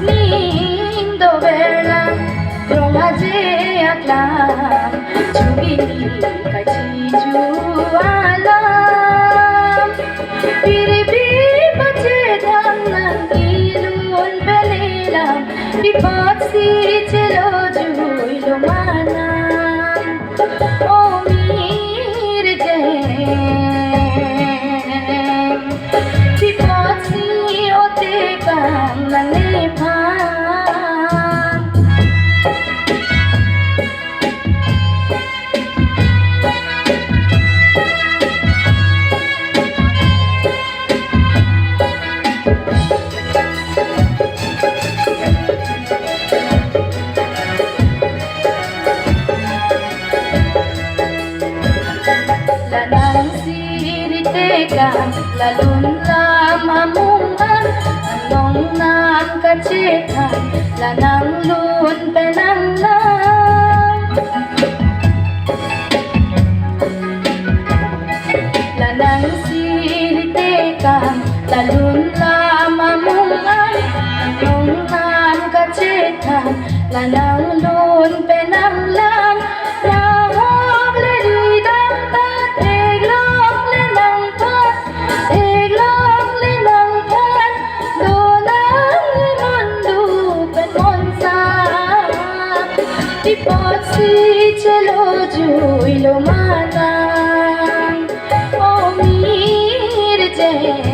Nindo bela Romaje aklam Chugini kachiju alam Piribi bache dhangan ilun belelam Bipaksi chelo juilo manam O mir jeng Bipaksi ote kang nanipan Lanang siritekan lalun lamamungan Anong nam kacetan lanang lun penanglang Lanang siritekan lalun lamamungan Anong nam kacetan lanang lun penanglang Bipaksi chelo juilo manang O mir jeng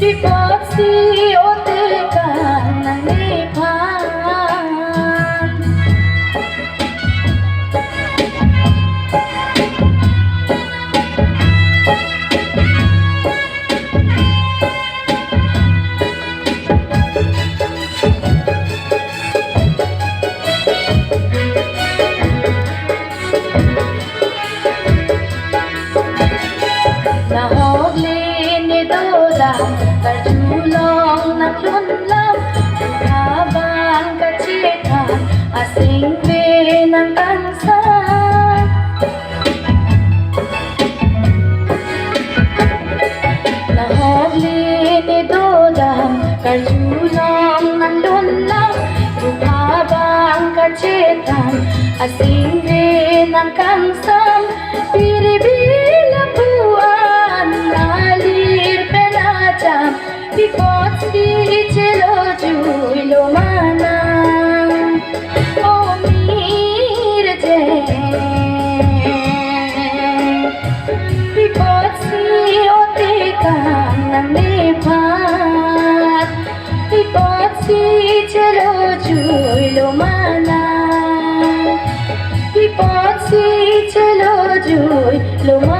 Bipaksi ote kang nanipan Karjulong naglunlam habang kacitan asing ng kansa Nahogli ni Dodam karjulong naglunlam habang kacitan asing ng kansa Piribila buwan nalir penajam Bipaksi chelo juilo manang O mir jeng Bipaksi ote kang nanipan Bipaksi chelo juilo manang Bipaksi chelo juilo manang